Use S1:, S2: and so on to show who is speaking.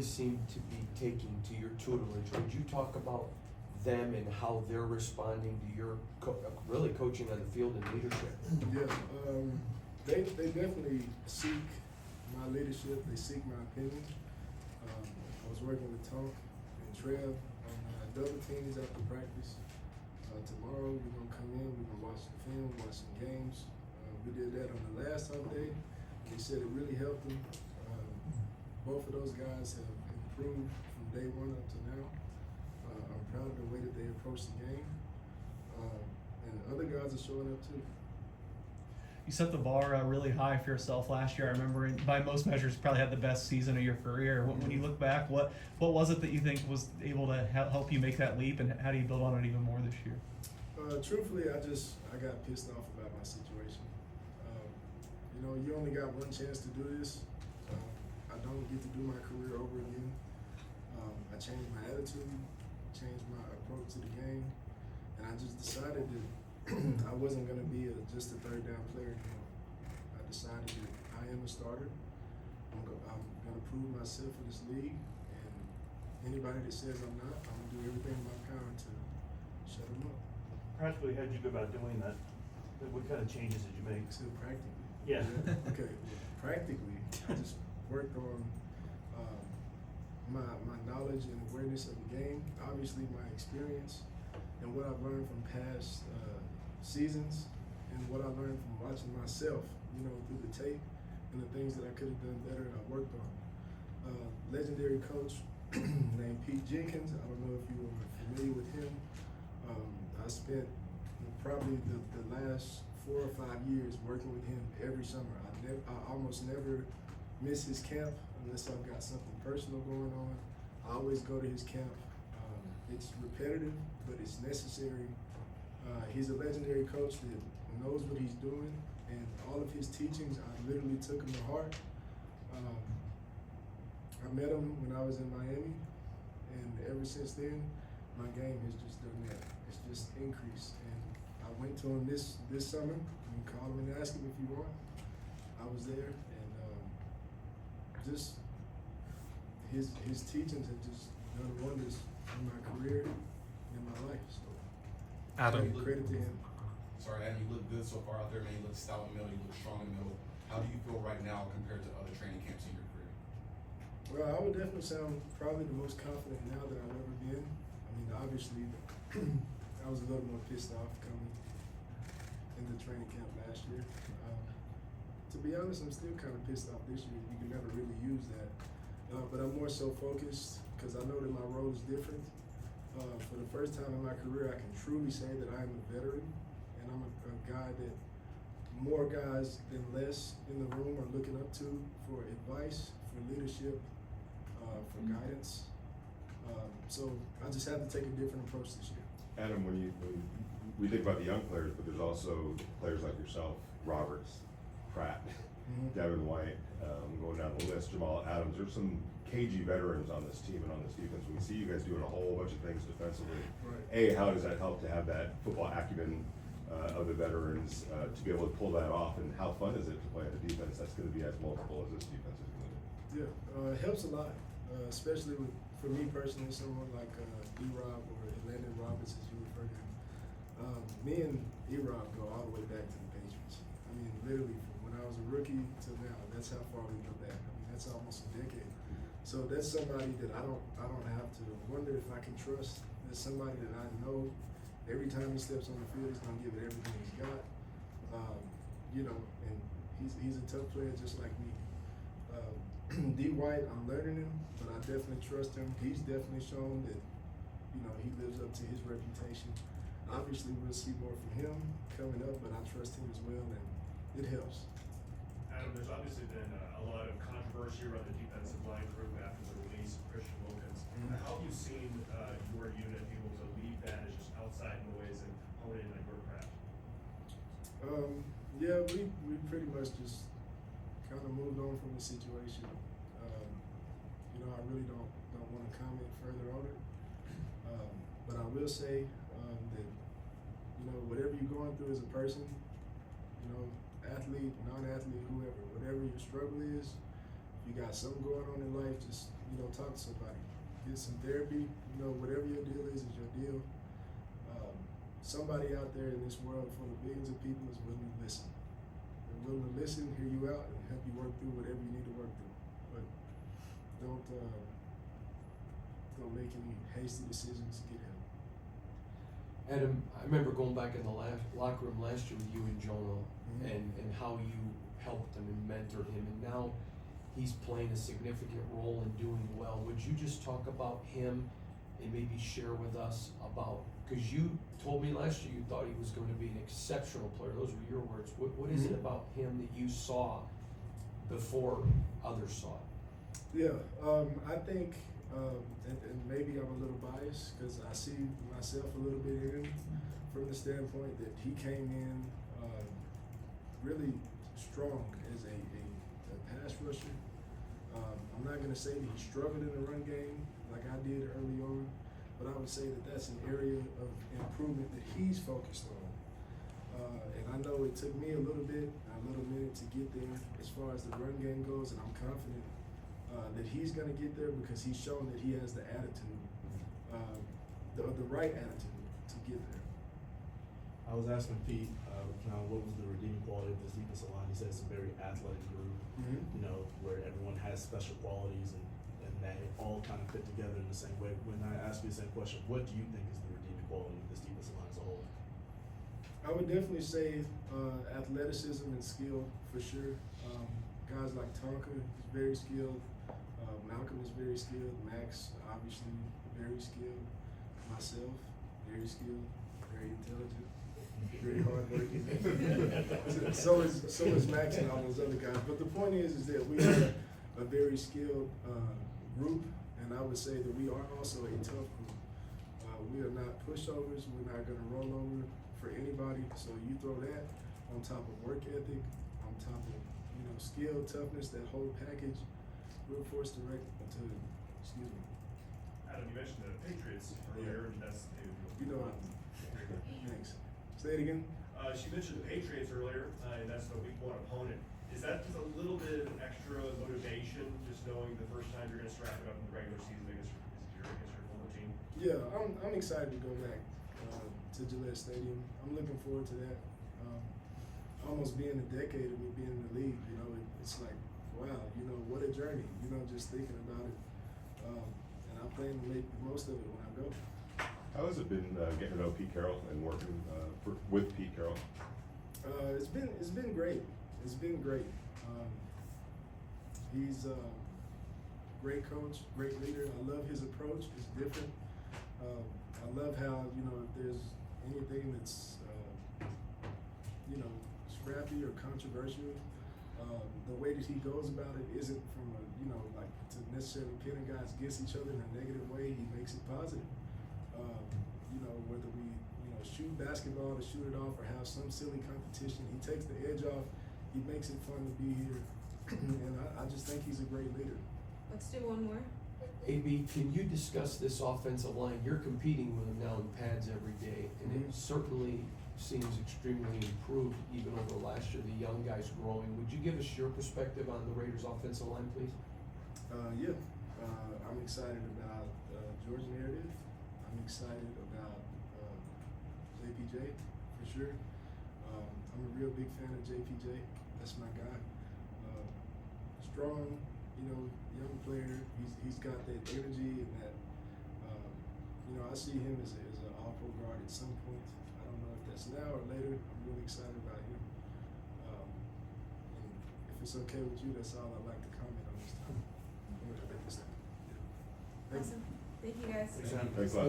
S1: seem to be taking to your tutelage. Would you talk about them and how they're responding to your really coaching on the field and leadership?
S2: Yeah, they definitely seek my leadership. They seek my opinion. I was working with Tonk and Trev on double teams after practice. Tomorrow we're gonna come in. We're gonna watch the film, watch some games. We did that on the last Sunday. They said it really helped them. Both of those guys have improved from day one up to now. I'm proud of the way that they approach the game. And other guys are showing up too.
S3: You set the bar really high for yourself last year. I remember by most measures you probably had the best season of your career. When you look back, what was it that you think was able to help you make that leap, and how do you build on it even more this year?
S2: Truthfully, I got pissed off about my situation. You only got one chance to do this. I don't get to do my career over again. I changed my attitude, changed my approach to the game, and I just decided that I wasn't going to be just a third down player anymore. I decided that I am a starter. I'm going to prove myself in this league, and anybody that says I'm not, I'm going to do everything in my power to shut them up.
S4: Practically, how did you go about doing that? What kind of changes did you make?
S2: Still practically.
S4: Yeah.
S2: Okay. Practically, I just worked on my knowledge and awareness of the game. Obviously, my experience and what I've learned from past seasons, and what I learned from watching myself, through the tape, and the things that I could have done better. I worked on. Legendary coach named Pete Jenkins. I don't know if you are familiar with him. I spent probably the last 4 or 5 years working with him every summer. I almost never miss his camp unless I've got something personal going on. I always go to his camp. It's repetitive, but it's necessary. He's a legendary coach that knows what he's doing, and all of his teachings, I literally took them to heart. I met him when I was in Miami, and ever since then, my game has just done that. It's just increased. And I went to him this summer. You can call him and ask him if you want. I was there, and just his teachings have just done wonders in my career and in my life. So
S5: Adam,
S2: credit to him.
S5: Sorry, Adam, you look good so far out there, man. You look stout in the middle, you look strong in the middle. How do you feel right now compared to other training camps in your career?
S2: Well, I would definitely sound probably the most confident now that I've ever been. I mean, obviously, I was a little more pissed off coming into training camp last year. To be honest, I'm still kind of pissed off this year. You can never really use that. But I'm more so focused because I know that my role is different. For the first time in my career, I can truly say that I am a veteran, and I'm a guy that more guys than less in the room are looking up to for advice, for leadership, for guidance. So I just have to take a different approach this year.
S6: Adam, when we think about the young players, but there's also players like yourself, Roberts, Pratt, Devin White, going down the list, Jamal Adams. There's some cagey veterans on this team and on this defense. We see you guys doing a whole bunch of things defensively.
S2: Right.
S6: How does that help to have that football acumen of the veterans to be able to pull that off? And how fun is it to play on a defense that's going to be as multiple as this defense is going to be?
S2: Yeah, it helps a lot, especially for me personally, someone like E-Rob or Landon Roberts, as you refer to him. Me and E-Rob go all the way back to the Patriots. I mean, literally from when I was a rookie to now, that's how far we go back. I mean, that's almost a decade. So that's somebody that I don't have to wonder if I can trust. That's somebody that I know every time he steps on the field, he's gonna give it everything he's got. And he's a tough player just like me. D. White, I'm learning him, but I definitely trust him. He's definitely shown that, he lives up to his reputation. Obviously, we'll see more from him coming up, but I trust him as well, and it helps.
S7: Adam, there's obviously been a lot of controversy around the defensive line group after the release of Christian Wilkins. How have you seen your unit able to lead that as just outside noise and hone in on your craft?
S2: Yeah, we pretty much just kind of moved on from the situation. I really don't want to comment further on it. But I will say that, whatever you're going through as a person, athlete, non-athlete, whoever, whatever your struggle is, if you got something going on in life, just talk to somebody, get some therapy. Whatever your deal is your deal. Somebody out there in this world full of billions of people is willing to listen. They're willing to listen, hear you out, and help you work through whatever you need to work through. But don't make any hasty decisions to get help.
S1: Adam, I remember going back in the locker room last year with you and Jonah,
S2: Mhm.
S1: and how you helped him and mentored him, and now he's playing a significant role and doing well. Would you just talk about him and maybe share with us about, because you told me last year you thought he was going to be an exceptional player. Those were your words. What is it
S2: Mhm.
S1: about him that you saw before others saw it?
S2: Yeah, I think, and maybe I'm a little biased because I see myself a little bit in him from the standpoint that he came in really strong as a pass rusher. I'm not going to say that he struggled in the run game like I did early on, but I would say that that's an area of improvement that he's focused on. And I know it took me a little minute to get there as far as the run game goes, and I'm confident that he's going to get there because he's shown that he has the attitude, the right attitude to get there.
S8: I was asking Pete, kind of what was the redeeming quality of this defensive line. He said it's a very athletic group, where everyone has special qualities and they all kind of fit together in the same way. When I ask you the same question, what do you think is the redeeming quality of this defensive line as a whole?
S2: I would definitely say athleticism and skill for sure. Guys like Tonka is very skilled. Malcolm is very skilled. Max, obviously, very skilled. Myself, very skilled, very intelligent, very hardworking. so is Max and all those other guys. But the point is that we are a very skilled group, and I would say that we are also a tough group. We are not pushovers. We're not going to roll over for anybody. So you throw that on top of work ethic, on top of skill, toughness, that whole package. We're forced to excuse me.
S7: Adam, you mentioned the Patriots earlier, and that's
S2: Thanks. Say it again.
S7: She mentioned the Patriots earlier, and that's the week 1 opponent. Is that just a little bit of extra motivation, just knowing the first time you're going to strap it up in the regular season against your former team?
S2: Yeah, I'm excited to go back to Gillette Stadium. I'm looking forward to that. Almost being a decade of me being in the league, it's like, wow, what a journey. Just thinking about it, and I plan to make the most of it when I go.
S6: How has it been getting to know Pete Carroll and working with Pete Carroll?
S2: It's been great. It's been great. He's a great coach, great leader. I love his approach. It's different. I love how if there's anything that's scrappy or controversial, the way that he goes about it isn't from like to necessarily pitting guys against each other in a negative way. He makes it positive. Whether we shoot basketball to shoot it off or have some silly competition, he takes the edge off. He makes it fun to be here, and I just think he's a great leader.
S9: Let's do one more.
S1: AB, can you discuss this offensive line? You're competing with them now in pads every day, and it certainly seems extremely improved even over last year. The young guys growing. Would you give us your perspective on the Raiders' offensive line, please?
S2: Yeah. I'm excited about George Meredith. I'm excited about JPJ for sure. I'm a real big fan of JPJ. That's my guy. Strong, young player. He's got that energy and that. I see him as an all-pro guard at some point. I don't know if that's now or later. I'm really excited about him. And if it's okay with you, that's all I'd like to comment on this time. At this time. Yeah. Thank you.
S9: Awesome. Thank you guys.
S6: Thanks a lot.